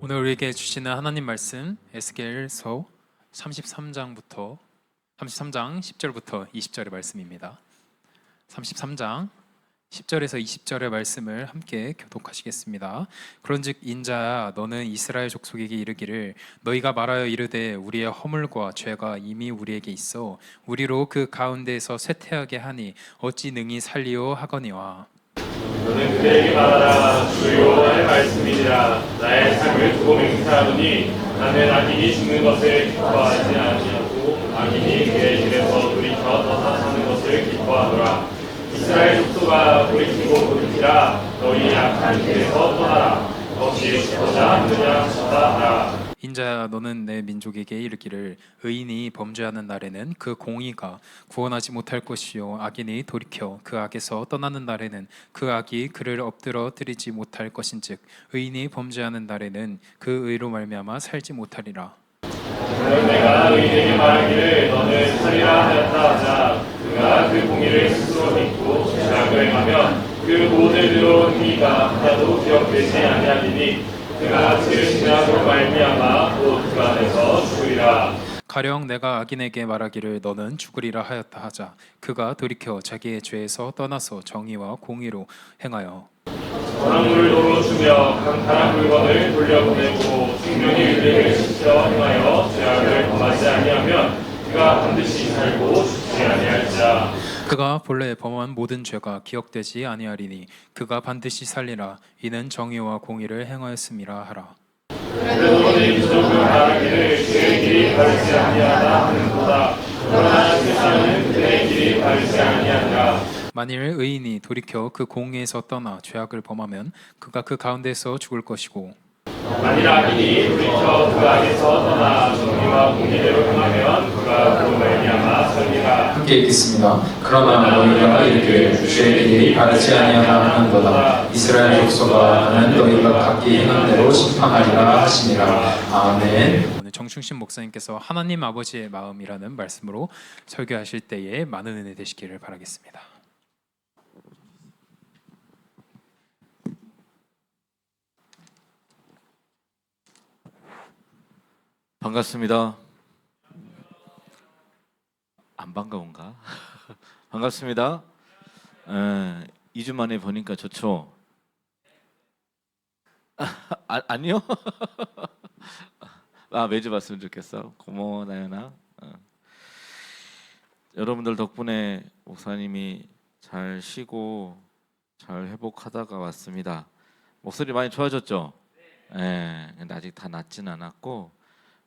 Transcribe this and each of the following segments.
오늘 우리에게 주시는 하나님 말씀 에스겔서 33장 10절부터 20절의 말씀입니다. 33장 10절에서 20절의 말씀을 함께 교독하시겠습니다. 그런즉 인자야 너는 이스라엘 족속에게 이르기를 너희가 말하여 이르되 우리의 허물과 죄가 이미 우리에게 있어 우리로 그 가운데에서 쇠퇴하게 하니 어찌 능히 살리오 하거니와 너는 그들에게 말하라. 주여 할 말씀이니라. 나의 삶을 두고 맹세하노니 나는 악인이 죽는 것을 기뻐하지 아니하고 악인이 그의 길에서 돌이켜 떠나 사는 것을 기뻐하노라. 이스라엘 족속아 돌이키고 돌이키라. 너희 악한 길에서 떠나라. 어찌 싶어자 하느냐 싶다 하라. 인자야 너는 내 민족에게 이르기를 의인이 범죄하는 날에는 그 공의가 구원하지 못할 것이요 악인이 돌이켜 그 악에서 떠나는 날에는 그 악이 그를 엎드러뜨리지 못할 것인즉 의인이 범죄하는 날에는 그 의로 말미암아 살지 못하리라. 그는 내가 의인에게 말하기를 너는 살리라 하였다 하자 그가 그 공의를 스스로 믿고 죄악을 행하면 그 모든 의로운 행위가 하나도 기억되지 아니하리니 그가 지은 죄악으로 말미암아 곧 그 안에서 죽으리라. 가령 내가 악인에게 말하기를 너는 죽으리라 하였다 하자 그가 돌이켜 자기의 죄에서 떠나서 정의와 공의로 행하여 선한 물을 도로 주며 강탈한 물건을 돌려보내고 충분히 의를 지켜 행하여 죄악을 범하지 아니하면 그가 반드시 살고 죽지 아니할지라. 그가 본래 범한 모든 죄가 기억되지 아니하리니 그가 반드시 살리라. 이는 정의와 공의를 행하였음이라 하라. 그래도 내 민족을 말하기를 그의 길이 바르지 아니하다 하는도다. 그러나 세상은 그의 길이 바르지 아니하니라. 만일 의인이 돌이켜 그 공의에서 떠나 죄악을 범하면 그가 그 가운데서 죽을 것이고 만일 악인이 돌이켜 그 악에서 떠나 정의와 공의대로 행하면 그가 그로 말미암아 살리라. 함께 읽겠습니다. 그러나 너희가 이르기를 주의 길이 바르지 아니하다 하는도다. 이스라엘 족속아 나는 너희가 각기 행한 대로 심판하리라 하시니라. 아멘. 오늘 정충신 목사님께서 하나님 아버지의 마음이라는 말씀으로 설교하실 때에 많은 은혜 되시기를 바라겠습니다. 반갑습니다. 안 반가운가? 반갑습니다. 2주 만에 보니까 좋죠? 아니요? 매주 봤으면 좋겠어. 고마워 나연아. 여러분들 덕분에 목사님이 잘 쉬고 잘 회복하다가 왔습니다. 목소리 많이 좋아졌죠? 근데 아직 다 낫진 않았고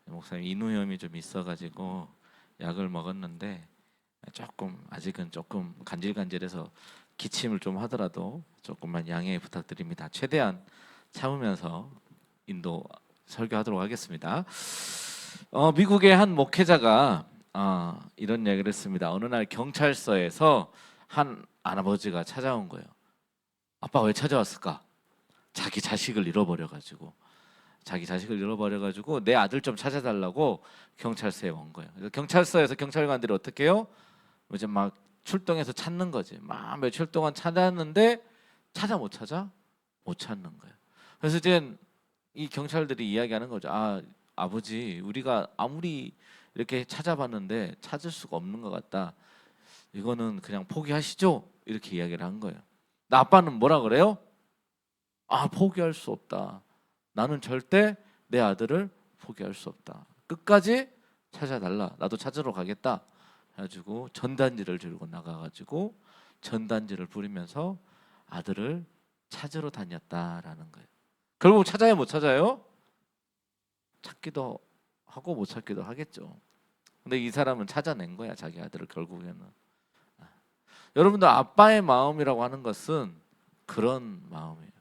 목사님 인후염이 좀 있어가지고 약을 먹었는데 아직은 조금 간질간질해서 기침을 좀 하더라도 조금만 양해 부탁드립니다. 최대한 참으면서 인도 설교하도록 하겠습니다. 미국의 한 목회자가 이런 얘기를 했습니다. 어느 날 경찰서에서 한 할아버지가 찾아온 거예요. 아빠 왜 찾아왔을까? 자기 자식을 잃어버려가지고 내 아들 좀 찾아달라고 경찰서에 온 거예요. 그래서 경찰서에서 경찰관들이 어떻게 해요? 이제 막 출동해서 찾는 거지. 막 며칠 동안 찾았는데 못 찾아? 못 찾는 거예요. 그래서 이제 이 경찰들이 이야기하는 거죠. 아버지 우리가 아무리 이렇게 찾아봤는데 찾을 수가 없는 것 같다. 이거는 그냥 포기하시죠? 이렇게 이야기를 한 거예요. 아빠는 뭐라 그래요? 포기할 수 없다. 나는 절대 내 아들을 포기할 수 없다. 끝까지 찾아달라. 나도 찾으러 가겠다. 해가지고 전단지를 들고 나가가지고 전단지를 부리면서 아들을 찾으러 다녔다라는 거예요. 결국 찾아요, 못 찾아요? 찾기도 하고 못 찾기도 하겠죠. 근데 이 사람은 찾아낸 거야, 자기 아들을 결국에는. 여러분들 아빠의 마음이라고 하는 것은 그런 마음이에요.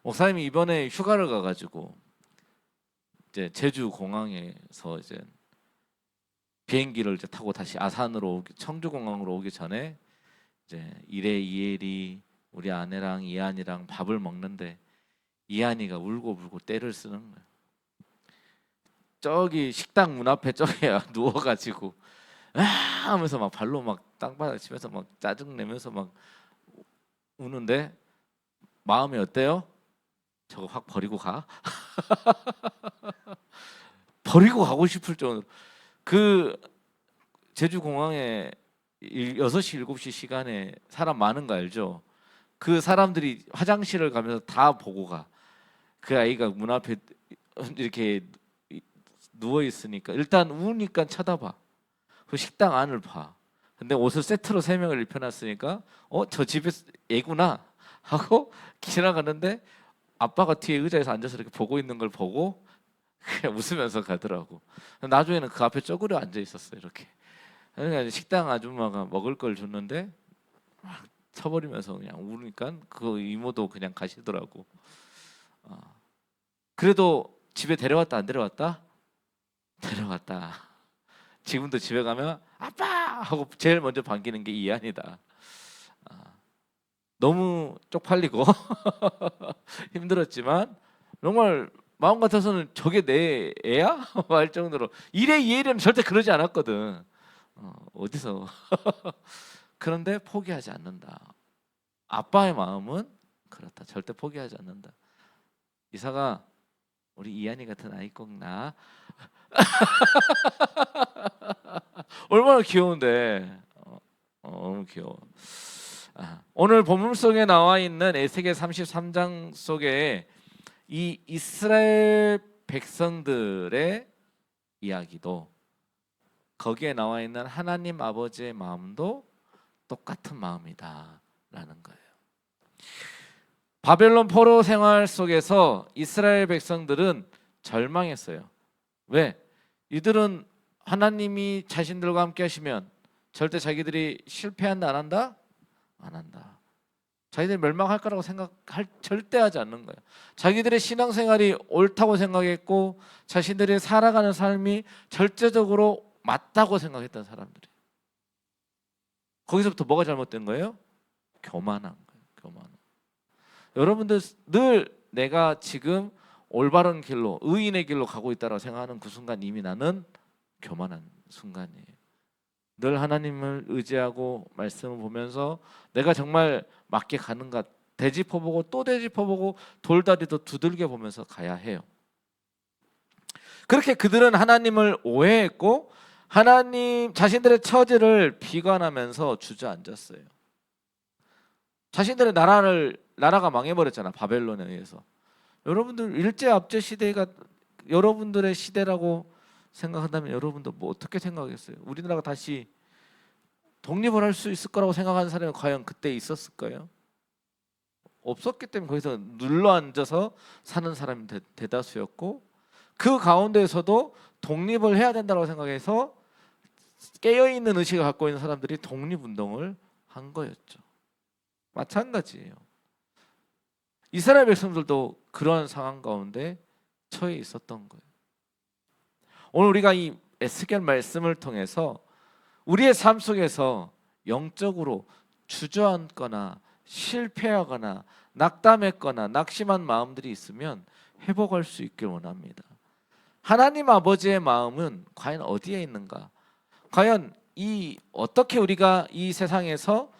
목사님이 이번에 휴가를 가가지고 이제 제주 공항에서 이제 비행기를 이제 타고 다시 아산으로 청주 공항으로 오기 전에 이제 일에 이엘이 우리 아내랑 이한이랑 밥을 먹는데 이한이가 울고 떼를 쓰는 거예요. 저기 식당 문 앞에 저기 누워가지고 하면서 막 발로 막 땅바닥 치면서 막 짜증 내면서 막 우는데 마음이 어때요? 저거 확 버리고 가. 버리고 가고 싶을 정도로. 그 제주 공항에 6시 7시 시간에 사람 많은 거 알죠? 그 사람들이 화장실을 가면서 다 보고 가. 그 아이가 문 앞에 이렇게 누워 있으니까 일단 우니까 쳐다봐. 그 식당 안을 봐. 근데 옷을 세트로 3명을 입혀놨으니까 저 집에 애구나 하고 지나가는데 아빠가 뒤에 의자에서 앉아서 이렇게 보고 있는 걸 보고 그냥 웃으면서 가더라고. 나중에는 그 앞에 쪼그려 앉아 있었어 이렇게. 그러니까 식당 아줌마가 먹을 걸 줬는데 막 쳐버리면서 그냥 우니까 그 이모도 그냥 가시더라고. 그래도 집에 데려왔다 안 데려왔다? 데려왔다. 지금도 집에 가면 아빠 하고 제일 먼저 반기는 게 이한이다. 너무 쪽팔리고 힘들었지만 정말 마음 같아서는 저게 내 애야? 할 정도로 이래 이해는 절대 그러지 않았거든. 어디서 그런데 포기하지 않는다. 아빠의 마음은 그렇다. 절대 포기하지 않는다. 이사가 우리 이한이 같은 아이 꼭 낳아. 얼마나 귀여운데. 너무 귀여워. 오늘 본문 속에 나와 있는 에스겔 33장 속에 이 이스라엘 백성들의 이야기도 거기에 나와 있는 하나님 아버지의 마음도 똑같은 마음이다라는 거예요. 바벨론 포로 생활 속에서 이스라엘 백성들은 절망했어요. 왜? 이들은 하나님이 자신들과 함께 하시면 절대 자기들이 실패한다 안 한다? 안 한다. 자기들이 멸망할 거라고 생각할 절대 하지 않는 거예요. 자기들의 신앙생활이 옳다고 생각했고 자신들이 살아가는 삶이 절대적으로 맞다고 생각했던 사람들이. 거기서부터 뭐가 잘못된 거예요? 교만한 거예요. 교만. 여러분들 늘 내가 지금 올바른 길로 의인의 길로 가고 있다고 생각하는 그 순간 이미 나는 교만한 순간이에요. 늘 하나님을 의지하고 말씀을 보면서 내가 정말 맞게 가는가 되짚어보고 또 되짚어보고 돌다리도 두들겨 보면서 가야 해요. 그렇게 그들은 하나님을 오해했고 하나님 자신들의 처지를 비관하면서 주저앉았어요. 자신들의 나라가 망해버렸잖아. 바벨론에 의해서. 여러분들 일제 압제 시대가 여러분들의 시대라고 생각한다면 여러분도 뭐 어떻게 생각하겠어요? 우리나라가 다시 독립을 할 수 있을 거라고 생각하는 사람이 과연 그때 있었을까요? 없었기 때문에 거기서 눌러앉아서 사는 사람이 대다수였고 그 가운데에서도 독립을 해야 된다고 생각해서 깨어있는 의식을 갖고 있는 사람들이 독립운동을 한 거였죠. 마찬가지예요. 이스라엘 백성들도 그런 상황 가운데 처해 있었던 거예요. 오늘 우리가 이 에스겔 말씀을 통해서 우리의 삶 속에서 영적으로 주저앉거나 실패하거나 낙담했거나 낙심한 마음들이 있으면 회복할 수 있길 원합니다. 하나님 아버지의 마음은 과연 어디에 있는가? 과연 어떻게 우리가 이 세상에서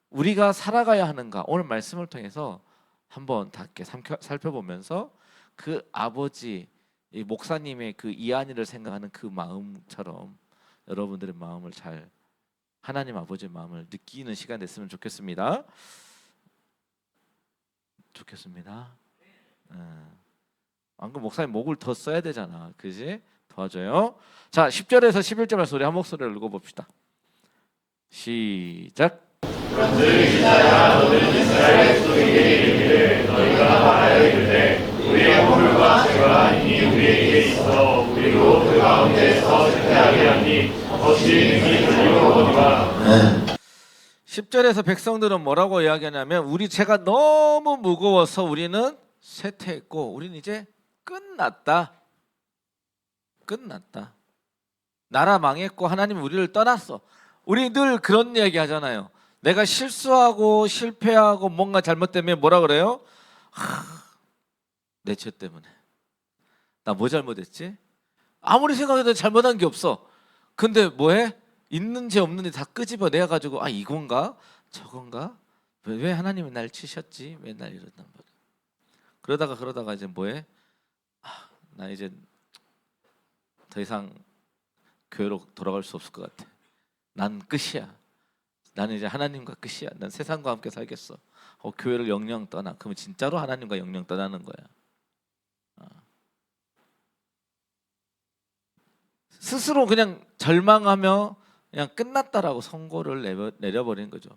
우리가 살아가야 하는가? 오늘 말씀을 통해서 한번 닿게 살펴보면서 그 아버지 이 목사님의 그 이한이를 생각하는 그 마음처럼 여러분들의 마음을 잘 하나님 아버지의 마음을 느끼는 시간 됐으면 좋겠습니다. 안 그럼 목사님 목을 더 써야 되잖아. 그지? 도와줘요. 자, 10절에서 11절 말씀 우리 한 목소리를 읽어봅시다. 시작. 그런즉 이사야 너는 이스라엘 백성에게 이르기를 너희가 말하여 이르되 우리의 허물과 죄가 이미 우리에게 있어 우리도 그 가운데서 쇠퇴하게 하니 없이 능히 돌려오거니와. 10절에서 백성들은 뭐라고 이야기하냐면 우리 죄가 너무 무거워서 우리는 쇠퇴했고 우리는 이제 끝났다. 나라 망했고 하나님 우리를 떠났어. 우리 늘 그런 이야기 하잖아요. 내가 실수하고 실패하고 뭔가 잘못되면 뭐라 그래요? 내 죄 때문에. 나 뭐 잘못했지? 아무리 생각해도 잘못한 게 없어. 근데 뭐해? 있는지 없는지 다 끄집어 내가지고 이건가? 저건가? 왜 하나님이 날 치셨지? 맨날 이런단 말이야. 그러다가 이제 뭐해? 나 이제 더 이상 교회로 돌아갈 수 없을 것 같아. 난 끝이야. 나는 이제 하나님과 끝이야. 난 세상과 함께 살겠어. 교회를 영영 떠나. 그러면 진짜로 하나님과 영영 떠나는 거야. 스스로 그냥 절망하며 그냥 끝났다라고 선고를 내려버리는 거죠.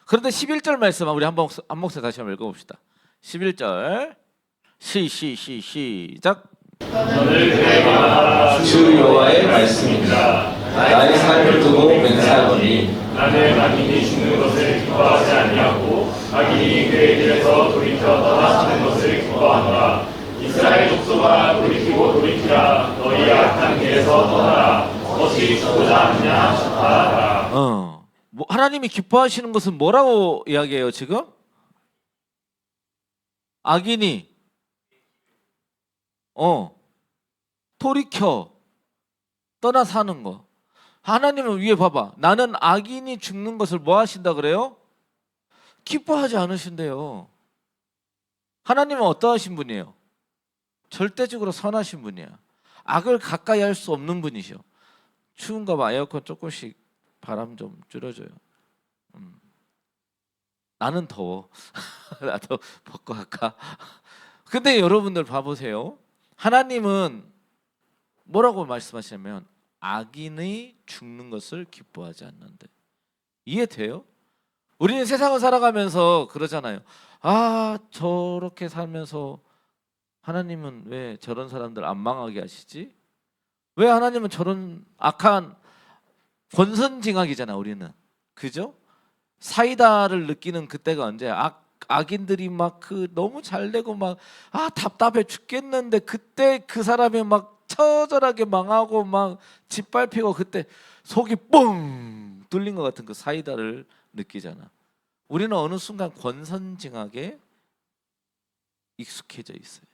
그런데 11절 말씀 우리 한 목소리 다시 한번 읽어봅시다. 11절 시작. 너를 그에게 말하라. 주 여호와의 말씀입니다. 나의 삶을 두고 맹세하노니 나는 악인이 죽는 것을 기뻐하지 아니하고 악인이 그의 길에서 돌이켜 떠나가는 것을 기뻐하노라. 이스라엘 족속아 돌이키고 돌이키라. 너희 악한 길에서 떠나라. 어찌 죽고자 하느냐 하라. 뭐 하나님이 기뻐하시는 것은 뭐라고 이야기해요 지금? 악인이 돌이켜 떠나 사는 거. 하나님은 위에 봐봐. 나는 악인이 죽는 것을 뭐 하신다 그래요? 기뻐하지 않으신대요. 하나님은 어떠하신 분이에요? 절대적으로 선하신 분이야. 악을 가까이 할 수 없는 분이셔. 추운가 봐. 에어컨 조금씩 바람 좀 줄여줘요. 나는 더워. 나도 벗고 할까? 근데 여러분들 봐보세요. 하나님은 뭐라고 말씀하시냐면 악인이 죽는 것을 기뻐하지 않는데. 이해돼요? 우리는 세상을 살아가면서 그러잖아요. 저렇게 살면서 하나님은 왜 저런 사람들 안 망하게 하시지? 왜 하나님은 저런 악한 권선징악이잖아 우리는. 그죠? 사이다를 느끼는 그때가 언제? 악인들이 막 너무 잘 되고 막 답답해 죽겠는데 그때 그 사람이 막 처절하게 망하고 막 짓밟히고 그때 속이 뻥 뚫린 것 같은 그 사이다를 느끼잖아. 우리는 어느 순간 권선징악에 익숙해져 있어요.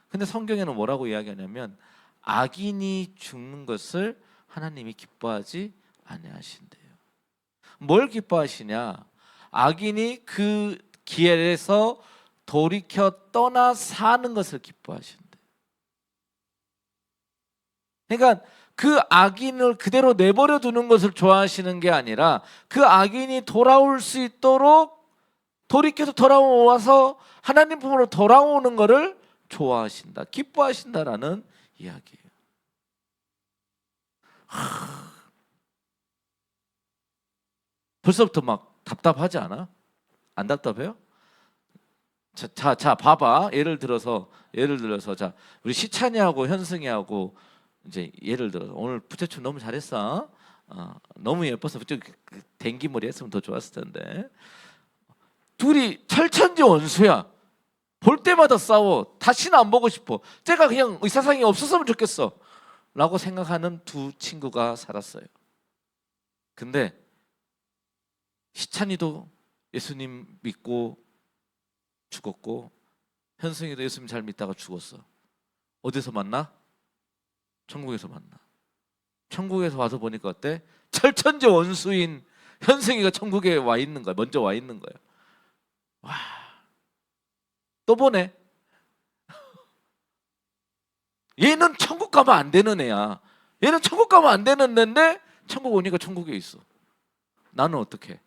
근데 성경에는 뭐라고 이야기하냐면 악인이 죽는 것을 하나님이 기뻐하지 아니하신대요. 뭘 기뻐하시냐? 악인이 그 길에서 돌이켜 떠나 사는 것을 기뻐하신대. 그러니까 그 악인을 그대로 내버려 두는 것을 좋아하시는 게 아니라 그 악인이 돌아올 수 있도록 돌이켜서 돌아와서 하나님 품으로 돌아오는 것을 좋아하신다, 기뻐하신다라는 이야기예요. 벌써부터 막 답답하지 않아? 안 답답해요? 자 봐봐. 예를 들어서 자 우리 시찬이하고 현승이하고 이제 예를 들어서 오늘 부채춤 너무 잘했어. 너무 예뻐서 댕기머리 했으면 더 좋았을 텐데. 둘이 철천지 원수야. 볼 때마다 싸워. 다시는 안 보고 싶어. 쟤가 그냥 의사상이 없었으면 좋겠어 라고 생각하는 두 친구가 살았어요. 근데 시찬이도 예수님 믿고 죽었고 현승이도 예수님 잘 믿다가 죽었어. 어디서 만나? 천국에서 만나. 천국에서 와서 보니까 어때? 철천지 원수인 현승이가 천국에 와 있는 거야. 먼저 와 있는 거야. 와, 또 보네. 얘는 천국 가면 안 되는 애야. 얘는 천국 가면 안 되는 애인데 천국 오니까 천국에 있어. 나는 어떻게?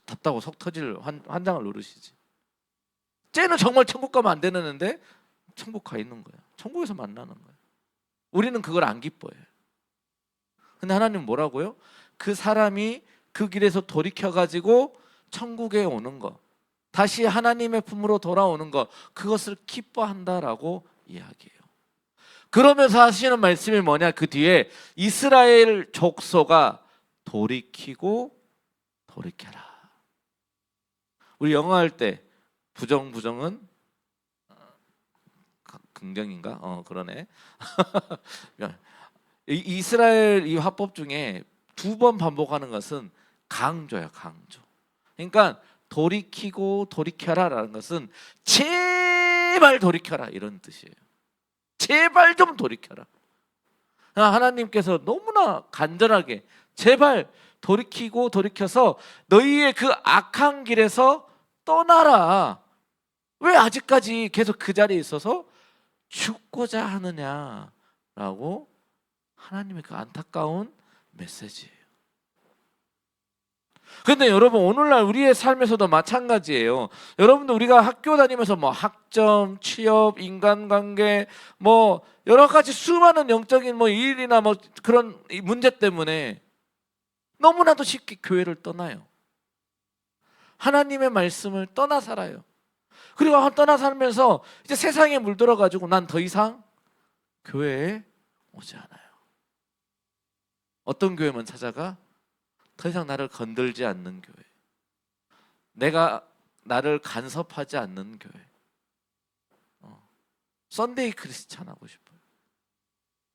답답하고 속 터질 환장을 노르시지. 쟤는 정말 천국 가면 안 되는 애인데 천국 가 있는 거야. 천국에서 만나는 거야. 우리는 그걸 안 기뻐해. 근데 하나님은 뭐라고요? 그 사람이 그 길에서 돌이켜가지고 천국에 오는 거, 다시 하나님의 품으로 돌아오는 거, 그것을 기뻐한다라고 이야기해요. 그러면서 하시는 말씀이 뭐냐? 그 뒤에 이스라엘 족속아 돌이키고 돌이켜라. 우리 영어 할 때 부정은 긍정인가? 그러네. 이스라엘 이 화법 중에 2번 반복하는 것은 강조야, 강조. 그러니까 돌이키고 돌이켜라라는 것은 제발 돌이켜라 이런 뜻이에요. 제발 좀 돌이켜라. 하나님께서 너무나 간절하게 제발 돌이키고 돌이켜서 너희의 그 악한 길에서 떠나라. 왜 아직까지 계속 그 자리에 있어서 죽고자 하느냐라고 하나님의 그 안타까운 메시지예요. 근데 여러분 오늘날 우리의 삶에서도 마찬가지예요. 여러분들 우리가 학교 다니면서 뭐 학점, 취업, 인간관계 뭐 여러 가지 수많은 영적인 뭐 일이나 뭐 그런 문제 때문에 너무나도 쉽게 교회를 떠나요. 하나님의 말씀을 떠나 살아요. 그리고 떠나 살면서 이제 세상에 물들어 가지고 난 더 이상 교회에 오지 않아요. 어떤 교회만 찾아가? 더 이상 나를 건들지 않는 교회, 내가 나를 간섭하지 않는 교회, 썬데이 크리스찬 하고 싶어요.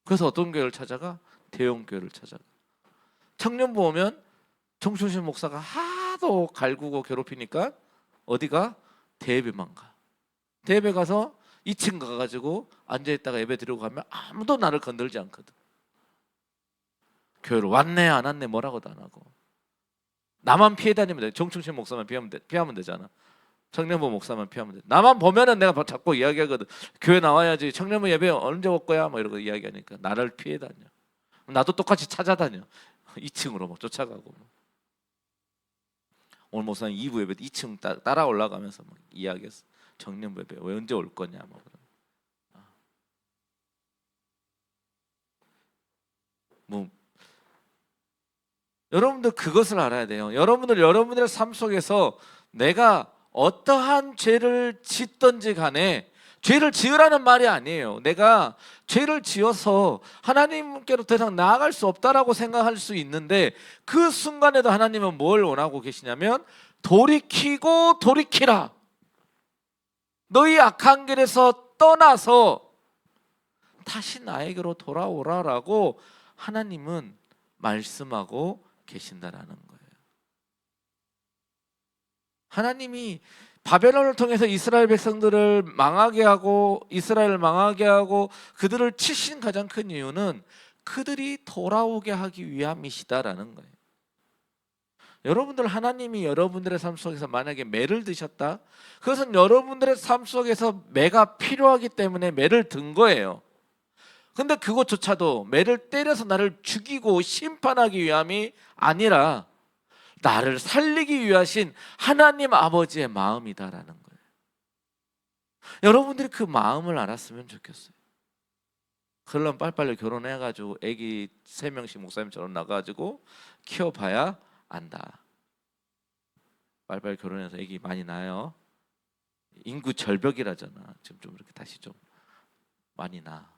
그래서 어떤 교회를 찾아가? 대형 교회를 찾아가. 청년부 오면 정충신 목사가 하도 갈구고 괴롭히니까 어디가? 대예배만 가. 대예배 가서 2층 가가지고 앉아있다가 예배 드리고 가면 아무도 나를 건들지 않거든. 교회로 왔네 안 왔네 뭐라고도 안 하고 나만 피해 다니면 돼. 정충신 목사만 피하면 되잖아. 청년부 목사만 피하면 돼. 나만 보면은 내가 자꾸 이야기하거든. 교회 나와야지. 청년부 예배 언제 올 거야? 뭐 이러고 이야기하니까 나를 피해 다녀. 나도 똑같이 찾아다녀. 2층으로 막 쫓아가고. 오늘 목사님 2부 예배 2층 따라 올라가면서 막 이야기했어. 청년부 예배 왜 언제 올 거냐 뭐. 뭐 여러분들 그것을 알아야 돼요. 여러분들의 삶 속에서 내가 어떠한 죄를 짓든지 간에 죄를 지으라는 말이 아니에요. 내가 죄를 지어서 하나님께로 더 이상 나아갈 수 없다라고 생각할 수 있는데 그 순간에도 하나님은 뭘 원하고 계시냐면 돌이키고 돌이키라. 너희 악한 길에서 떠나서 다시 나에게로 돌아오라라고 하나님은 말씀하고 계신다라는 거예요. 하나님이 바벨론을 통해서 이스라엘 백성들을 망하게 하고 이스라엘을 망하게 하고 그들을 치신 가장 큰 이유는 그들이 돌아오게 하기 위함이시다라는 거예요. 여러분들 하나님이 여러분들의 삶 속에서 만약에 매를 드셨다? 그것은 여러분들의 삶 속에서 매가 필요하기 때문에 매를 든 거예요. 근데 그것조차도 매를 때려서 나를 죽이고 심판하기 위함이 아니라 나를 살리기 위하신 하나님 아버지의 마음이다라는 거예요. 여러분들이 그 마음을 알았으면 좋겠어요. 그러려면 빨리빨리 결혼해가지고 애기 3명씩 목사님처럼 나가가지고 키워봐야 안다. 빨리빨리 결혼해서 애기 많이 낳아요. 인구 절벽이라잖아. 지금 좀 이렇게 다시 좀 많이 낳아.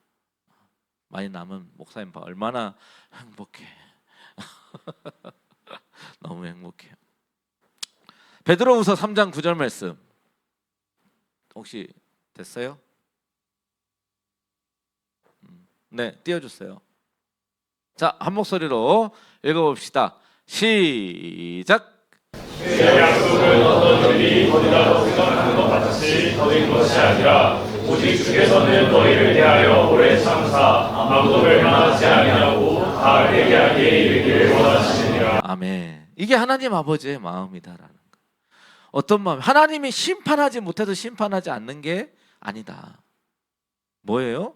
많이 남은 목사님 봐 얼마나 행복해. 너무 행복해요. 베드로후서 3장 9절 말씀 혹시 됐어요? 네, 띄워주세요. 자, 한 목소리로 읽어봅시다. 시작. 그 약속은 어떤 일이 더디다고 생각하는 것 같이 더딘 것이 아니라 오직 주께서는 너희를 대하여 오래 참사 아무도 멸망하지 아니하고 다 회개하게 이르기를 원하시느니라. 아멘. 이게 하나님 아버지의 마음이다라는 거. 어떤 마음? 하나님이 심판하지 못해도 심판하지 않는 게 아니다. 뭐예요?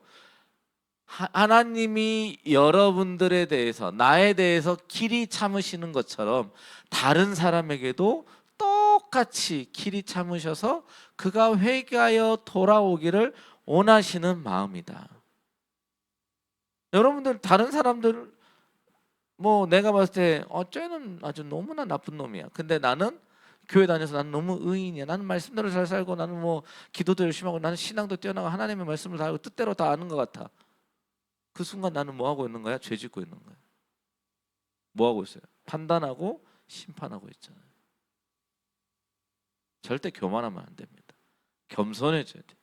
하나님이 여러분들에 대해서 나에 대해서 길이 참으시는 것처럼 다른 사람에게도 똑같이 길이 참으셔서 그가 회개하여 돌아오기를 원하시는 마음이다. 여러분들 다른 사람들 뭐 내가 봤을 때 쟤는 아주 너무나 나쁜 놈이야. 근데 나는 교회 다녀서 나는 너무 의인이야. 나는 말씀대로 잘 살고 나는 뭐 기도도 열심히 하고 나는 신앙도 뛰어나고 하나님의 말씀을 다 알고 뜻대로 다 아는 것 같아. 그 순간 나는 뭐 하고 있는 거야? 죄 짓고 있는 거야. 뭐 하고 있어요? 판단하고 심판하고 있잖아요. 절대 교만하면 안 됩니다. 겸손해져야 돼.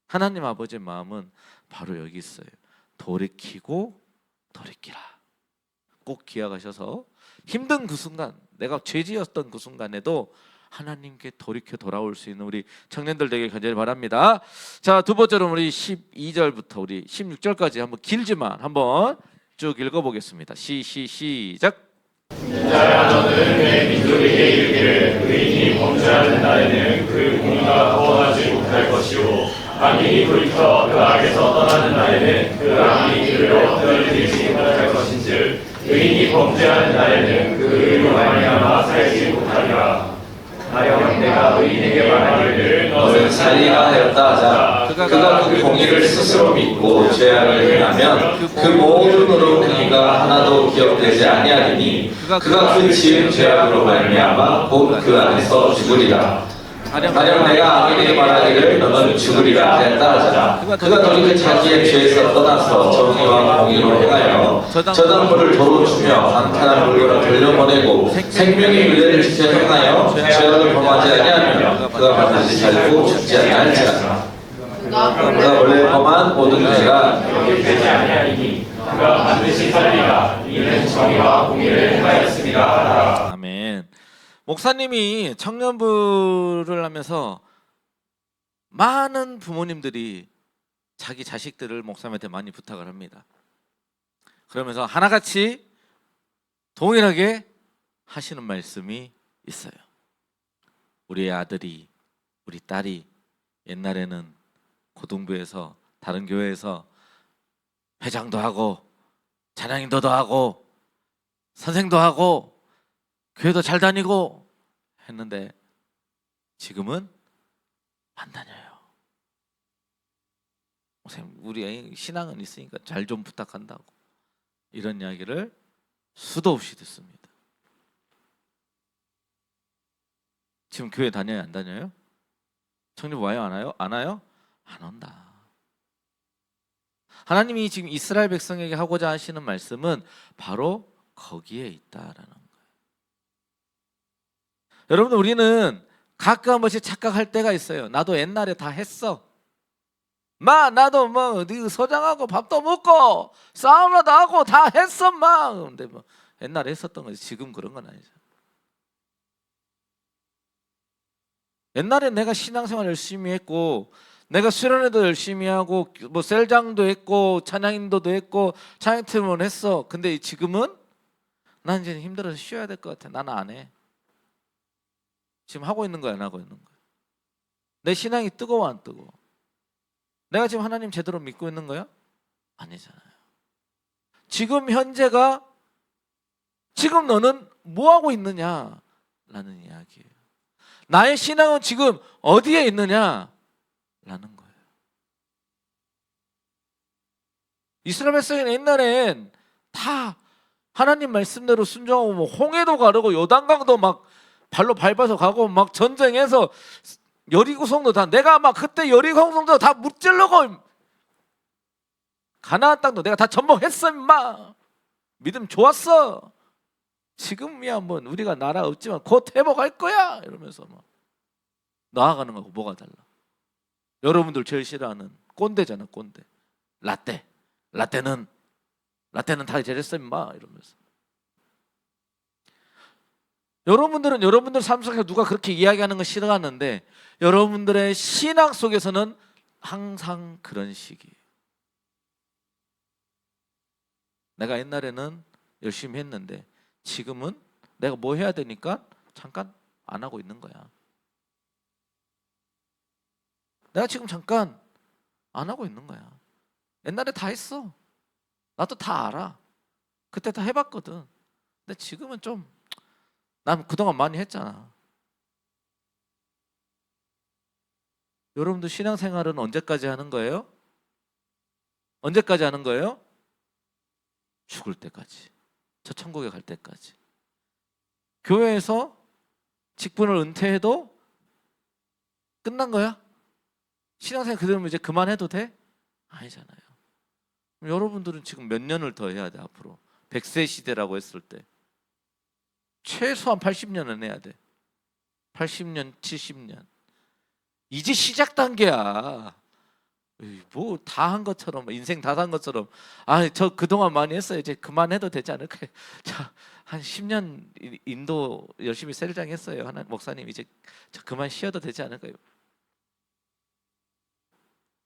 하나님 아버지의 마음은 바로 여기 있어요. 돌이키고 돌이키라. 꼭 기억하셔서 힘든 그 순간, 내가 죄지었던 그 순간에도 하나님께 돌이켜 돌아올 수 있는 우리 청년들 되길 간절히 바랍니다. 자, 두 번째로 우리 12절부터 우리 16절까지 한번 길지만 한번 쭉 읽어보겠습니다. 시작. 인자야 너는 내 민족에게 이르기를 의인이 범죄하는 날에는 그 공의가 거하지 못할 것이요 악인이 돌이켜 그 악에서 떠나는 날에는 그 악이 그를 얻어들이지 못할 것인즉 의인이 범죄하는 날에는 그 의로 말미암아 살지 못하리라. 가령 내가 의인에게 말하기를 너는 살리라 하였다 하자 그가 그 공의를 스스로 믿고 죄악을 행하면 그 모든 의로운 행위가 하나도 기억되지 아니하리니 그가 그 지은 죄악으로 말미암아 곧 그 안에서 죽으리라. 가령 내가 악인에게 말하기를 너는 죽으리라 하였다 하자 그가 돌이켜 자기의 죄에서 떠나서 정의와 공의로 행하여 저당물을 도로 주며 방탄한 물건을 돌려보내고 생명의 윤례를 지켜 행하여 죄악을 범하지 아니하며 그가 반드시 살고 죽지 아니할지라. 그가 원래 범한 모든 죄가 기억되지 아니하리니 그가 반드시 살리라. 이는 정의와 공의를 행하였습니다 하라. 아멘. 목사님이 청년부를 하면서 많은 부모님들이 자기 자식들을 목사님한테 많이 부탁을 합니다. 그러면서 하나같이 동일하게 하시는 말씀이 있어요. 우리 아들이, 우리 딸이 옛날에는 고등부에서 다른 교회에서 회장도 하고 찬양인도도 하고 선생도 하고 교회도 잘 다니고 했는데 지금은 안 다녀요. 선생님, 우리 애 신앙은 있으니까 잘 좀 부탁한다고 이런 이야기를 수도 없이 듣습니다. 지금 교회 다녀요, 안 다녀요? 청년부 와요, 안 와요? 안 와요? 안 온다. 하나님이 지금 이스라엘 백성에게 하고자 하시는 말씀은 바로 거기에 있다라는 거예요. 여러분, 우리는 가끔 한 번씩 착각할 때가 있어요. 나도 옛날에 다 했어. 나도 뭐 서장하고 밥도 먹고 사우나도 하고 다 했어 근데 뭐 옛날에 했었던 거지 지금 그런 건 아니죠. 옛날에 내가 신앙생활 열심히 했고 내가 수련회도 열심히 하고 뭐 셀장도 했고 찬양인도도 했고 찬양팀을 했어. 근데 지금은 난 이제 힘들어서 쉬어야 될 것 같아. 나는 안 해. 지금 하고 있는 거야, 안 하고 있는 거야? 내 신앙이 뜨거워, 안 뜨거워? 내가 지금 하나님 제대로 믿고 있는 거야? 아니잖아요. 지금 현재가 지금 너는 뭐 하고 있느냐라는 이야기예요. 나의 신앙은 지금 어디에 있느냐라는 거예요. 이스라엘 백성이 옛날엔 다 하나님 말씀대로 순종하고 뭐 홍해도 가르고 요단강도 막 발로 밟아서 가고 막 전쟁해서 여리고성도 다 내가 막 그때 여리고성도 다 무찔러고 가나안 땅도 내가 다 전복했어 임마. 믿음 좋았어. 지금이야 뭐 우리가 나라 없지만 곧 회복할 거야 이러면서 막 나아가는 거하고 뭐가 달라? 여러분들 제일 싫어하는 꼰대잖아, 꼰대. 라떼는 다 잘했어 임마 이러면서. 여러분들은 여러분들 삶 속에서 누가 그렇게 이야기하는 거 싫어하는데 여러분들의 신앙 속에서는 항상 그런 식이에요. 내가 옛날에는 열심히 했는데 지금은 내가 뭐 해야 되니까 잠깐 안 하고 있는 거야. 내가 지금 잠깐 안 하고 있는 거야. 옛날에 다 했어. 나도 다 알아. 그때 다 해봤거든. 근데 지금은 좀 난 그동안 많이 했잖아. 여러분들 신앙생활은 언제까지 하는 거예요? 언제까지 하는 거예요? 죽을 때까지. 저 천국에 갈 때까지. 교회에서 직분을 은퇴해도 끝난 거야? 신앙생활 그대로 이제 그만해도 돼? 아니잖아요. 그럼 여러분들은 지금 몇 년을 더 해야 돼 앞으로? 100세 시대라고 했을 때 최소한 80년은 해야 돼. 80년, 70년. 이제 시작 단계야. 뭐 다 한 것처럼 인생 다 산 것처럼 저 그동안 많이 했어요. 이제 그만해도 되지 않을까요? 자, 한 10년 인도 열심히 셀장 했어요. 하나 목사님 이제 저 그만 쉬어도 되지 않을까요?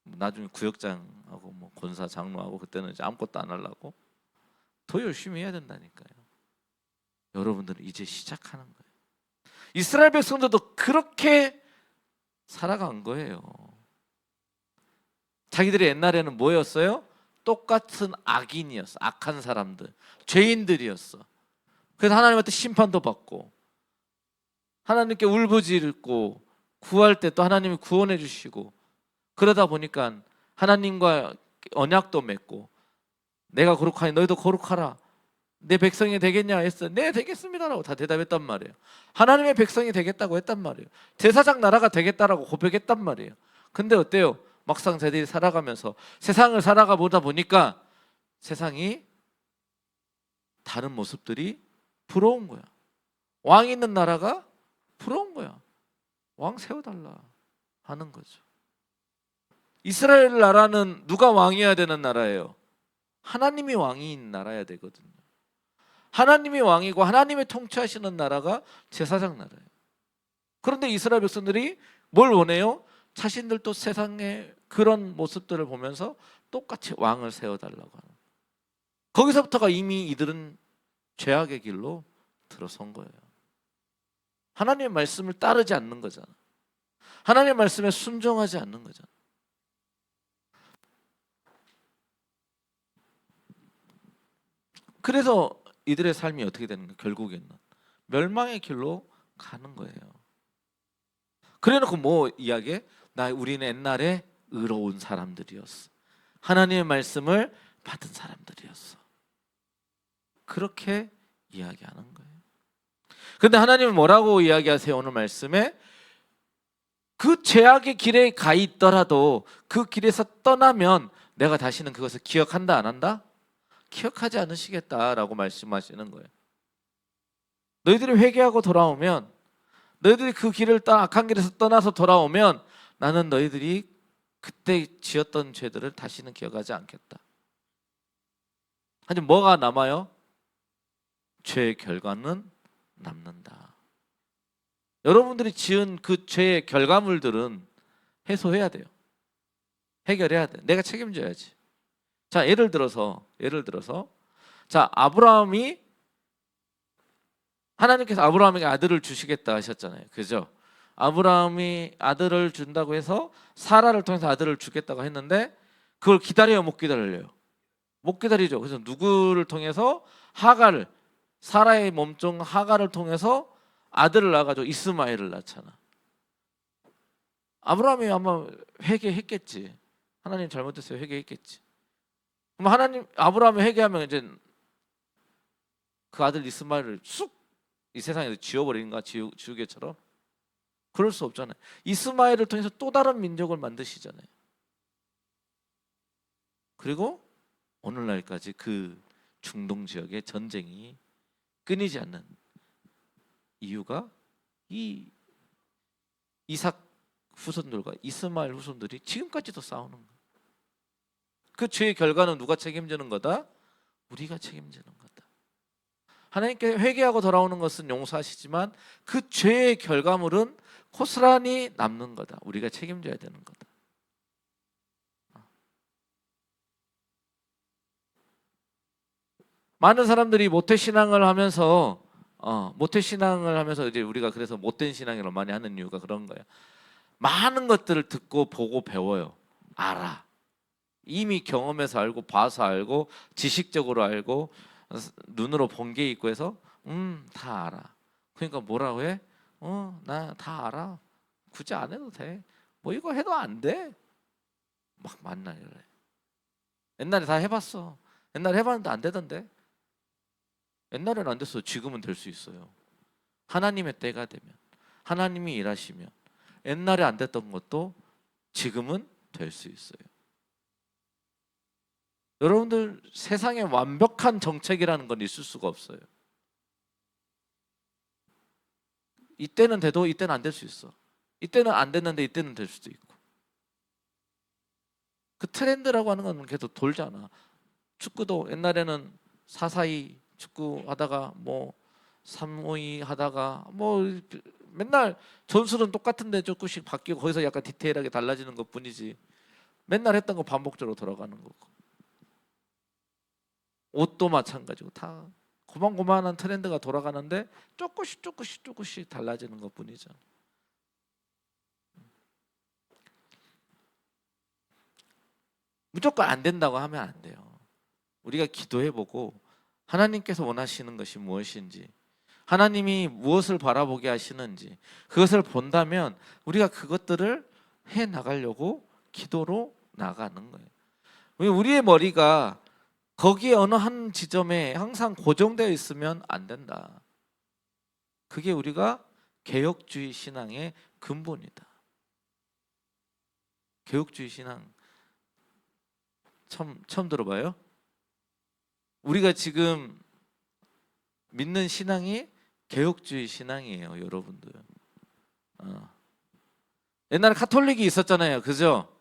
나중에 구역장하고 뭐 권사 장로하고 그때는 이제 아무것도 안 하려고 더 열심히 해야 된다니까요. 여러분들은 이제 시작하는 거예요. 이스라엘 백성들도 그렇게 살아간 거예요. 자기들이 옛날에는 뭐였어요? 똑같은 악인이었어. 악한 사람들, 죄인들이었어. 그래서 하나님한테 심판도 받고 하나님께 울부짖고 구할 때 또 하나님이 구원해 주시고, 그러다 보니까 하나님과 언약도 맺고, 내가 거룩하니 너희도 거룩하라, 내 백성이 되겠냐 했어. 네 되겠습니다라고 다 대답했단 말이에요. 하나님의 백성이 되겠다고 했단 말이에요. 제사장 나라가 되겠다라고 고백했단 말이에요. 근데 어때요? 막상 저들이 살아가면서 세상을 살아가 보다 보니까 세상이 다른 모습들이 부러운 거야. 왕이 있는 나라가 부러운 거야. 왕 세워달라 하는 거죠. 이스라엘 나라는 누가 왕이어야 되는 나라예요? 하나님이 왕인 나라야 되거든요. 하나님이 왕이고 하나님이 통치하시는 나라가 제사장 나라예요. 그런데 이스라엘 백성들이 뭘 원해요? 자신들도 세상의 그런 모습들을 보면서 똑같이 왕을 세워달라고 하는, 거기서부터가 이미 이들은 죄악의 길로 들어선 거예요. 하나님의 말씀을 따르지 않는 거잖아. 하나님의 말씀에 순종하지 않는 거잖아. 그래서 이들의 삶이 어떻게 되는 거예요? 결국에는 멸망의 길로 가는 거예요. 그래놓고 뭐 이야기해? 우리는 옛날에 의로운 사람들이었어. 하나님의 말씀을 받은 사람들이었어. 그렇게 이야기하는 거예요. 그런데 하나님은 뭐라고 이야기하세요? 오늘 말씀에 그 죄악의 길에 가 있더라도 그 길에서 떠나면 내가 다시는 그것을 기억한다 안 한다? 기억하지 않으시겠다라고 말씀하시는 거예요. 너희들이 회개하고 돌아오면, 너희들이 그 길을 악한 길에서 떠나서 돌아오면 나는 너희들이 그때 지었던 죄들을 다시는 기억하지 않겠다. 하지만 뭐가 남아요? 죄의 결과는 남는다. 여러분들이 지은 그 죄의 결과물들은 해소해야 돼요. 해결해야 돼. 내가 책임져야지. 자, 예를 들어서 자, 하나님께서 아브라함에게 아들을 주시겠다 하셨잖아요. 그죠? 아브라함이 아들을 준다고 해서 사라를 통해서 아들을 주겠다고 했는데 그걸 기다려요, 못 기다려요? 못 기다리죠. 그래서 누구를 통해서? 하갈을, 사라의 몸종 하갈을 통해서 아들을 낳아가지고 이스마엘을 낳잖아. 아브라함이 아마 회개했겠지. 하나님 잘못했어요, 회개했겠지. 그럼 아브라함이 회개하면 이제 그 아들 이스마엘을 쑥 이 세상에서 지워버리는가, 지우개처럼? 그럴 수 없잖아요. 이스마엘을 통해서 또 다른 민족을 만드시잖아요. 그리고 오늘날까지 그 중동 지역의 전쟁이 끊이지 않는 이유가 이 이삭 후손들과 이스마엘 후손들이 지금까지도 싸우는 거예요. 그 죄의 결과는 누가 책임지는 거다? 우리가 책임지는 거다. 하나님께 회개하고 돌아오는 것은 용서하시지만 그 죄의 결과물은 고스란히 남는 거다. 우리가 책임져야 되는 거다. 많은 사람들이 모태신앙을 하면서 이제 우리가 그래서 못된 신앙을 많이 하는 이유가 그런 거예요. 많은 것들을 듣고 보고 배워요. 알아. 이미 경험해서 알고, 봐서 알고, 지식적으로 알고, 눈으로 본 게 있고 해서 다 알아. 그러니까 뭐라고 해? 나 다 알아. 굳이 안 해도 돼. 뭐 이거 해도 안 돼. 막 만나요. 옛날에 다 해봤어. 옛날에 해봤는데 안 되던데. 옛날에는 안 됐어. 지금은 될 수 있어요. 하나님의 때가 되면, 하나님이 일하시면 옛날에 안 됐던 것도 지금은 될 수 있어요. 여러분들, 세상에 완벽한 정책이라는 건 있을 수가 없어요. 이때는 돼도 이때는 안 될 수 있어. 이때는 안 됐는데 이때는 될 수도 있고. 그 트렌드라고 하는 건 계속 돌잖아. 축구도 옛날에는 4-4-2 축구 하다가 뭐 3-5-2 하다가 뭐 맨날 전술은 똑같은데 조금씩 바뀌고 거기서 약간 디테일하게 달라지는 것뿐이지 맨날 했던 거 반복적으로 돌아가는 거고. 옷도 마찬가지고 다 고만고만한 트렌드가 돌아가는데 조금씩 달라지는 것뿐이죠. 무조건 안 된다고 하면 안 돼요. 우리가 기도해보고 하나님께서 원하시는 것이 무엇인지, 하나님이 무엇을 바라보게 하시는지 그것을 본다면 우리가 그것들을 해 나가려고 기도로 나가는 거예요. 우리의 머리가 거기에 어느 한 지점에 항상 고정되어 있으면 안 된다. 그게 우리가 개혁주의 신앙의 근본이다. 개혁주의 신앙 처음 들어봐요? 우리가 지금 믿는 신앙이 개혁주의 신앙이에요, 여러분들. 옛날에 카톨릭이 있었잖아요, 그죠?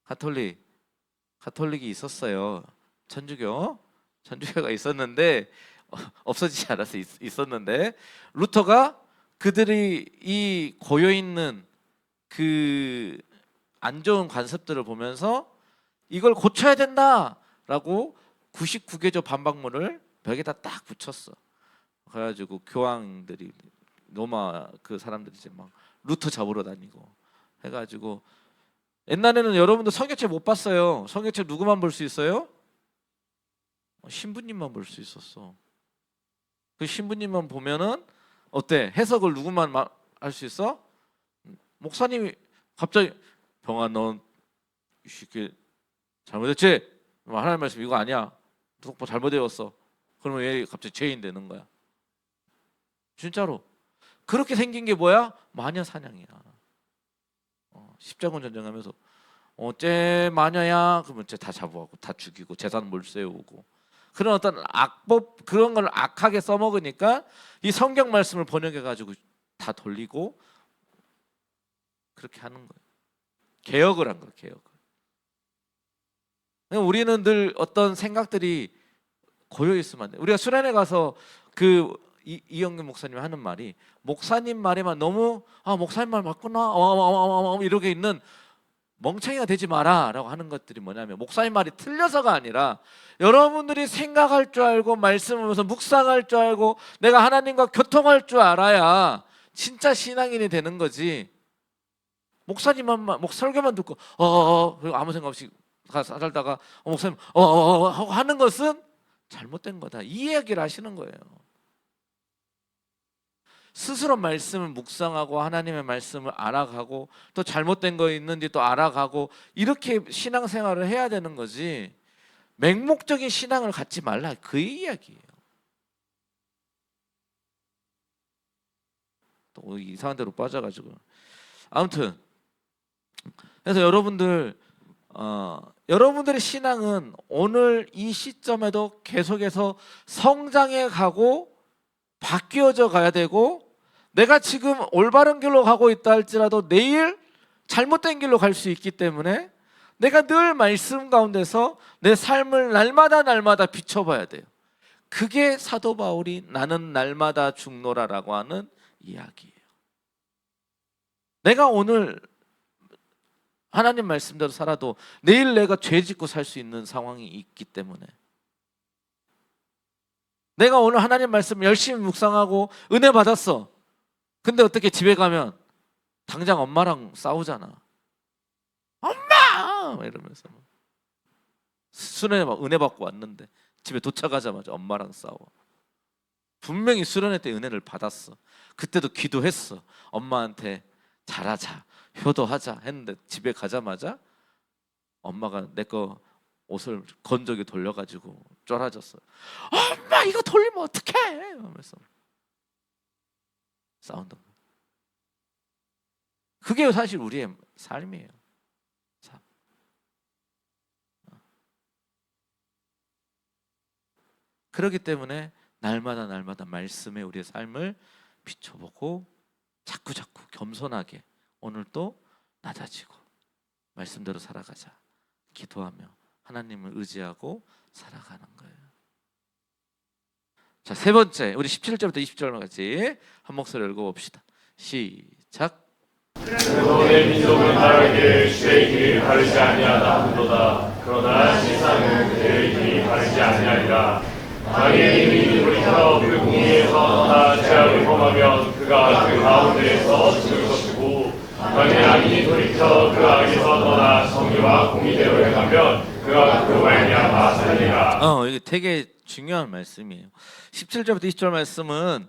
카톨릭이 있었어요. 천주교가 있었는데 없어지지 않아서 있었는데 루터가 그들이 이 고여 있는 그 안 좋은 관습들을 보면서 이걸 고쳐야 된다라고 99개조 반박문을 벽에다 딱 붙였어. 그래가지고 교황들이 로마 그 사람들이 이제 막 루터 잡으러 다니고 해가지고 옛날에는 여러분들 성경책 못 봤어요. 성경책 누구만 볼 수 있어요? 신부님만 볼 수 있었어. 그 신부님만 보면은 어때? 해석을 누구만 할 수 있어? 목사님이 갑자기 병아 넌 이 새끼 잘못했지? 하나님 말씀 이거 아니야. 똑바로 잘못 외웠어. 그러면 왜 갑자기 죄인 되는 거야? 진짜로 그렇게 생긴 게 뭐야? 마녀 사냥이야. 십자군 전쟁하면서 쟤 마녀야 그러면 쟤 다 잡아가고 다 죽이고 재산 몰세우고 그런 어떤 악법 그런 걸 악하게 써먹으니까 이 성경 말씀을 번역해 가지고 다 돌리고 그렇게 하는 거예요. 개혁을 한 거예요. 개혁을. 우리는 늘 어떤 생각들이 고여 있으면 안 돼. 우리가 수련회 가서 그 이영균 목사님이 하는 말이 목사님 말에만 너무 목사님 말 맞구나 이렇게 있는 멍청이가 되지 마라라고 하는 것들이 뭐냐면 목사님 말이 틀려서가 아니라 여러분들이 생각할 줄 알고 말씀을 보면서 묵상할 줄 알고 내가 하나님과 교통할 줄 알아야 진짜 신앙인이 되는 거지. 목사님만 설교만 듣고 그리고 아무 생각 없이 살다가 목사님 하고 하는 것은 잘못된 거다. 이 이야기를 하시는 거예요. 스스로 말씀을 묵상하고 하나님의 말씀을 알아가고 또 잘못된 거 있는지 또 알아가고 이렇게 신앙생활을 해야 되는 거지 맹목적인 신앙을 갖지 말라 그 이야기예요. 또 이상한 데로 빠져가지고 아무튼 그래서 여러분들의 신앙은 오늘 이 시점에도 계속해서 성장해 가고 바뀌어져 가야 되고 내가 지금 올바른 길로 가고 있다 할지라도 내일 잘못된 길로 갈 수 있기 때문에 내가 늘 말씀 가운데서 내 삶을 날마다 비춰봐야 돼요. 그게 사도 바울이 나는 날마다 죽노라라고 하는 이야기예요. 내가 오늘 하나님 말씀대로 살아도 내일 내가 죄 짓고 살 수 있는 상황이 있기 때문에 내가 오늘 하나님 말씀 열심히 묵상하고 은혜 받았어. 근데 어떻게 집에 가면 당장 엄마랑 싸우잖아. 엄마! 이러면서 수련회 막 은혜 받고 왔는데 집에 도착하자마자 엄마랑 싸워. 분명히 수련회 때 은혜를 받았어. 그때도 기도했어. 엄마한테 잘하자, 효도하자 했는데 집에 가자마자 엄마가 내 거 옷을 건조기 돌려가지고 쫄아졌어. 엄마 이거 돌리면 어떡해? 하면서 싸운다. 그게 사실 우리의 삶이에요. 삶. 그렇기 때문에 날마다 말씀에 우리의 삶을 비춰보고 자꾸 겸손하게 오늘도 낮아지고 말씀대로 살아가자. 기도하며 하나님을 의지하고 살아가는 거예요. 자, 세 번째 우리 17절부터 20절까지 한 목소리 읽어봅시다. 시작. 그래서 내 민족은 나에게 주의 길을 바르지 아니하다 하도다. 그러나 세상은 그의 길이 바르지 아니하리라. 악인이 돌이켜 그 공의에서 떠나 죄악을 범하면 그가 그 가운데에서 죽을 것이고 만일 악인이 돌이켜 그 악에서 떠나 정의와 공의대로 행하면 그가 그 말미암아 살리라. 이게 되게 중요한 말씀이에요. 17절부터 20절 말씀은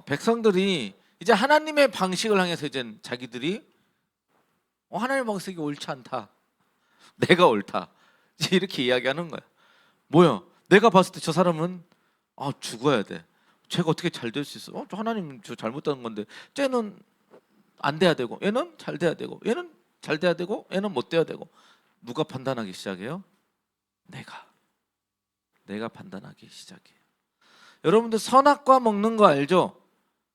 백성들이 이제 하나님의 방식을 향해서 이제 자기들이 하나님의 방식이 옳지 않다. 내가 옳다. 이제 이렇게 이야기하는 거야. 뭐야? 내가 봤을 때 저 사람은 죽어야 돼. 쟤가 어떻게 잘 될 수 있어? 저 하나님 저 잘못한 건데 쟤는 안 돼야 되고 얘는 잘 돼야 되고 얘는 잘 돼야 되고 얘는 못 돼야 되고 누가 판단하기 시작해요? 내가 판단하기 시작해요. 여러분들 선악과 먹는 거 알죠?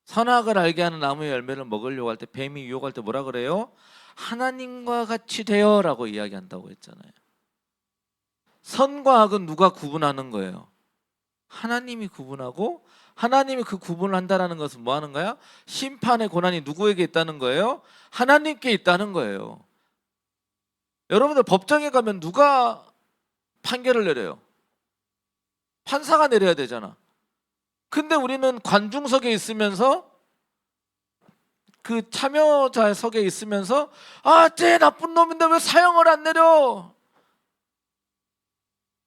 선악을 알게 하는 나무의 열매를 먹으려고 할 때 뱀이 유혹할 때 뭐라 그래요? 하나님과 같이 되어라고 이야기한다고 했잖아요. 선과 악은 누가 구분하는 거예요? 하나님이 구분하고 하나님이 그 구분을 한다는 것은 뭐 하는 거야? 심판의 고난이 누구에게 있다는 거예요? 하나님께 있다는 거예요. 여러분들 법정에 가면 누가 판결을 내려요? 판사가 내려야 되잖아. 근데 우리는 관중석에 있으면서 그 참여자석에 있으면서 쟤 나쁜 놈인데 왜 사형을 안 내려?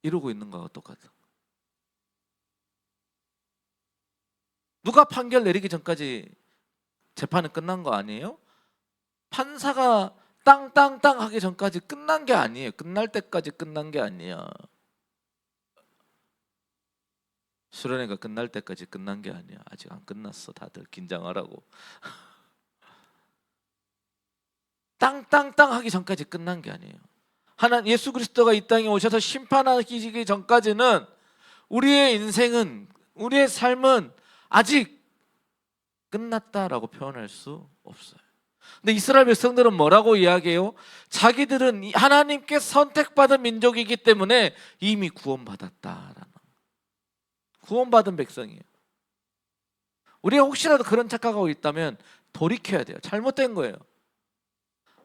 이러고 있는 거와 똑같아. 누가 판결 내리기 전까지 재판은 끝난 거 아니에요? 판사가 땅땅땅 하기 전까지 끝난 게 아니에요. 끝날 때까지 끝난 게 아니야. 수련회가 끝날 때까지 끝난 게 아니야. 아직 안 끝났어. 다들 긴장하라고. 땅땅땅 하기 전까지 끝난 게 아니에요. 예수 그리스도가 이 땅에 오셔서 심판하시기 전까지는 우리의 인생은, 우리의 삶은 아직 끝났다라고 표현할 수 없어요. 근데 이스라엘 백성들은 뭐라고 이야기해요? 자기들은 하나님께 선택받은 민족이기 때문에 이미 구원받았다라는, 구원받은 백성이에요. 우리가 혹시라도 그런 착각하고 있다면 돌이켜야 돼요. 잘못된 거예요.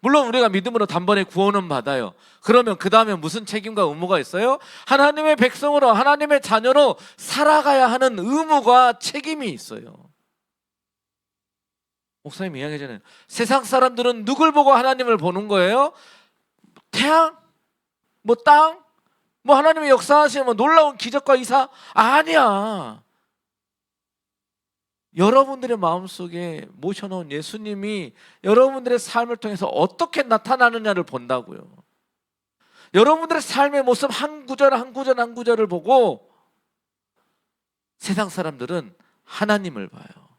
물론 우리가 믿음으로 단번에 구원은 받아요. 그러면 그 다음에 무슨 책임과 의무가 있어요? 하나님의 백성으로, 하나님의 자녀로 살아가야 하는 의무가 책임이 있어요. 목사님 이야기 전에 세상 사람들은 누굴 보고 하나님을 보는 거예요? 태양? 땅? 하나님의 역사하시는 놀라운 기적과 이사? 아니야. 여러분들의 마음속에 모셔놓은 예수님이 여러분들의 삶을 통해서 어떻게 나타나느냐를 본다고요. 여러분들의 삶의 모습 한 구절 한 구절 한 구절을 보고 세상 사람들은 하나님을 봐요.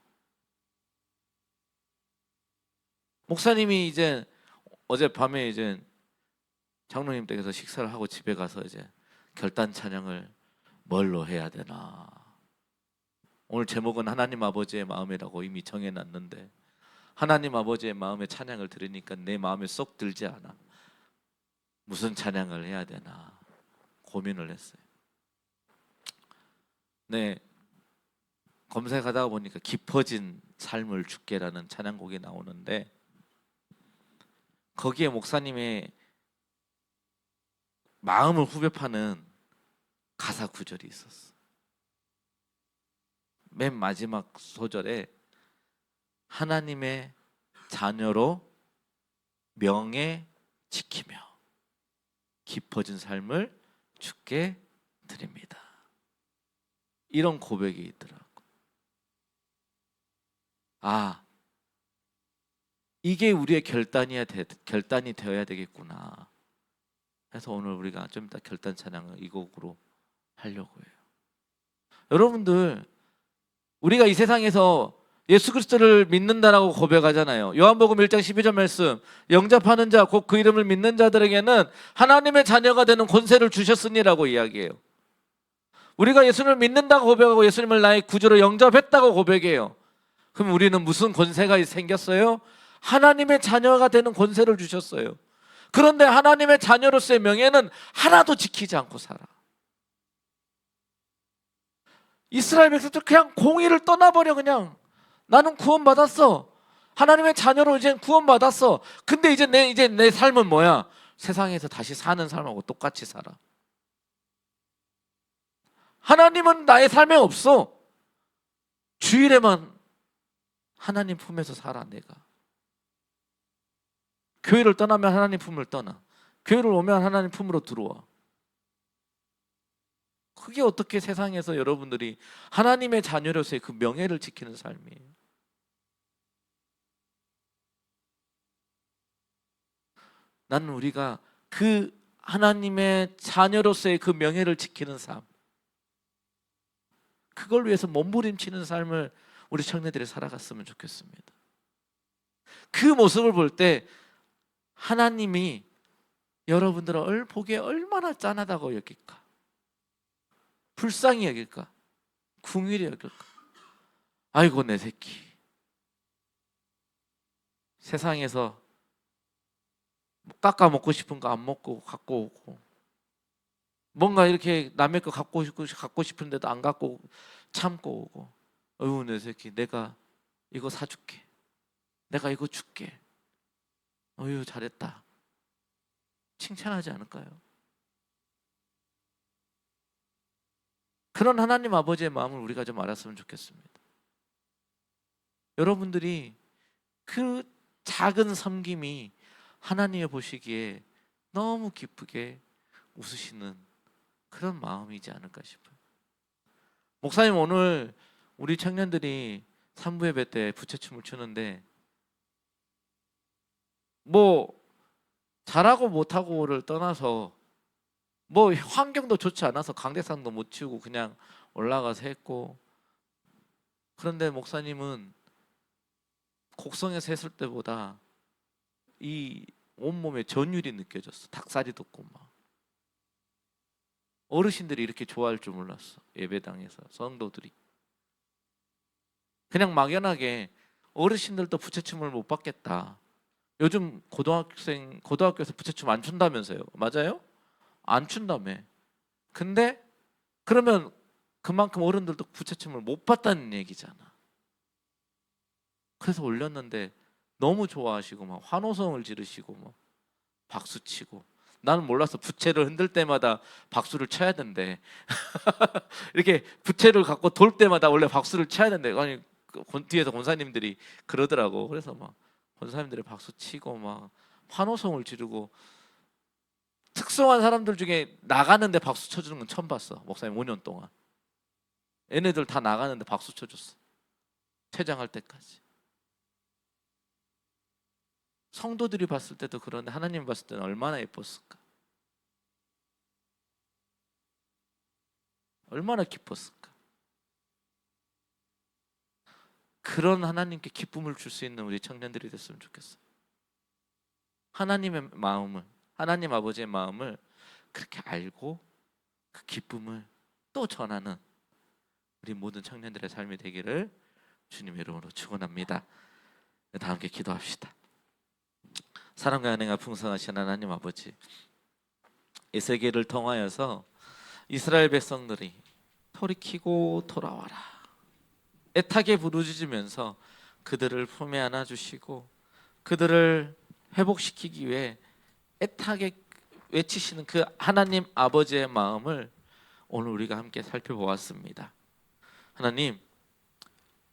목사님이 이제 어젯밤에 이제 장로님 댁에서 식사를 하고 집에 가서 이제 결단 찬양을 뭘로 해야 되나. 오늘 제목은 하나님 아버지의 마음이라고 이미 정해놨는데 하나님 아버지의 마음의 찬양을 들으니까 내 마음에 쏙 들지 않아. 무슨 찬양을 해야 되나 고민을 했어요. 네, 검색하다 보니까 깊어진 삶을 주께라는 찬양곡이 나오는데 거기에 목사님의 마음을 후벼 파는 가사 구절이 있었어. 맨 마지막 소절에 하나님의 자녀로 명예 지키며 깊어진 삶을 주께 드립니다. 이런 고백이 있더라고. 이게 우리의 결단이 되어야 되겠구나. 그래서 오늘 우리가 좀 이따 결단 찬양을 이 곡으로 하려고 해요. 여러분들, 우리가 이 세상에서 예수 그리스도를 믿는다라고 고백하잖아요. 요한복음 1장 12절 말씀, 영접하는 자 곧 그 이름을 믿는 자들에게는 하나님의 자녀가 되는 권세를 주셨으니라고 이야기해요. 우리가 예수님을 믿는다고 고백하고 예수님을 나의 구주로 영접했다고 고백해요. 그럼 우리는 무슨 권세가 생겼어요? 하나님의 자녀가 되는 권세를 주셨어요. 그런데 하나님의 자녀로서의 명예는 하나도 지키지 않고 살아. 이스라엘 백성들 그냥 공의를 떠나버려. 그냥 나는 구원받았어. 하나님의 자녀로 이제 구원받았어. 근데 이제 내 삶은 뭐야? 세상에서 다시 사는 삶하고 똑같이 살아. 하나님은 나의 삶에 없어. 주일에만 하나님 품에서 살아. 내가 교회를 떠나면 하나님 품을 떠나, 교회를 오면 하나님 품으로 들어와. 그게 어떻게 세상에서 여러분들이 하나님의 자녀로서의 그 명예를 지키는 삶이에요. 나는 우리가 그 하나님의 자녀로서의 그 명예를 지키는 삶, 그걸 위해서 몸부림치는 삶을 우리 청년들이 살아갔으면 좋겠습니다. 그 모습을 볼 때 하나님이 여러분들을 보기에 얼마나 짠하다고 여길까? 불쌍히 여길까? 궁휼히 여길까? 아이고 내 새끼, 세상에서 깎아 먹고 싶은 거 안 먹고 갖고 오고, 뭔가 이렇게 남의 거 갖고 싶은데도 안 갖고 참고 오고, 어휴 내 새끼, 내가 이거 사줄게, 내가 이거 줄게, 어휴 잘했다, 칭찬하지 않을까요? 그런 하나님 아버지의 마음을 우리가 좀 알았으면 좋겠습니다. 여러분들이 그 작은 섬김이 하나님이 보시기에 너무 기쁘게 웃으시는 그런 마음이지 않을까 싶어요. 목사님, 오늘 우리 청년들이 3부 예배 때 부채춤을 추는데 뭐 잘하고 못하고를 떠나서 뭐 환경도 좋지 않아서 강대상도 못 치우고 그냥 올라가서 했고, 그런데 목사님은 곡성에서 했을 때보다 이 온몸에 전율이 느껴졌어. 닭살이 돋고 막. 어르신들이 이렇게 좋아할 줄 몰랐어. 예배당에서 성도들이 그냥 막연하게 어르신들도 부채춤을 못 받겠다. 요즘 고등학교에서 부채춤 안 춘다면서요. 맞아요? 안 춘다며. 근데 그러면 그만큼 어른들도 부채춤을 못 받다는 얘기잖아. 그래서 올렸는데 너무 좋아하시고 막 환호성을 지르시고 막 박수치고, 나는 몰라서 부채를 흔들 때마다 박수를 쳐야 된대. 이렇게 부채를 갖고 돌 때마다 원래 박수를 쳐야 된대. 아니 뒤에서 권사님들이 그러더라고. 그래서 막 권사님들이 박수 치고 막 환호성을 지르고, 특성한 사람들 중에 나가는데 박수 쳐주는 건 처음 봤어. 목사님 5년 동안 얘네들 다 나가는데 박수 쳐줬어. 퇴장할 때까지. 성도들이 봤을 때도 그런데 하나님 봤을 때는 얼마나 예뻤을까? 얼마나 기뻤을까? 그런 하나님께 기쁨을 줄 수 있는 우리 청년들이 됐으면 좋겠어요. 하나님의 마음을, 하나님 아버지의 마음을 그렇게 알고 그 기쁨을 또 전하는 우리 모든 청년들의 삶이 되기를 주님의 이름으로 축원합니다. 다 함께 기도합시다. 사랑과 은혜가 풍성하신 하나님 아버지, 에스겔을 통하여서 이스라엘 백성들이 돌이키고 돌아와라 애타게 부르짖으면서 그들을 품에 안아주시고 그들을 회복시키기 위해 애타게 외치시는 그 하나님 아버지의 마음을 오늘 우리가 함께 살펴보았습니다. 하나님,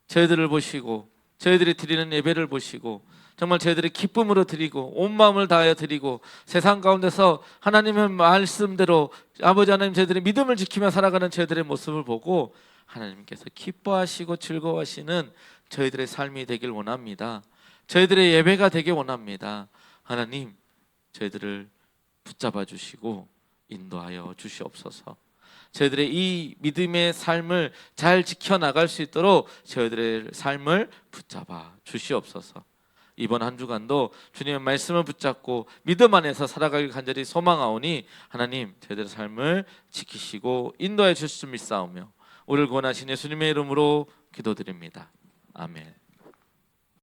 저희들을 보시고 저희들이 드리는 예배를 보시고 정말 저희들이 기쁨으로 드리고 온 마음을 다하여 드리고 세상 가운데서 하나님의 말씀대로 아버지 하나님 저희들의 믿음을 지키며 살아가는 저희들의 모습을 보고 하나님께서 기뻐하시고 즐거워하시는 저희들의 삶이 되길 원합니다. 저희들의 예배가 되길 원합니다. 하나님, 저희들을 붙잡아 주시고 인도하여 주시옵소서. 저희들의 이 믿음의 삶을 잘 지켜나갈 수 있도록 저희들의 삶을 붙잡아 주시옵소서. 이번 한 주간도 주님의 말씀을 붙잡고 믿음 안에서 살아가길 간절히 소망하오니 하나님, 저희들의 삶을 지키시고 인도해 주실 줄 믿사오며 우리를 구원하신 예수님의 이름으로 기도드립니다. 아멘.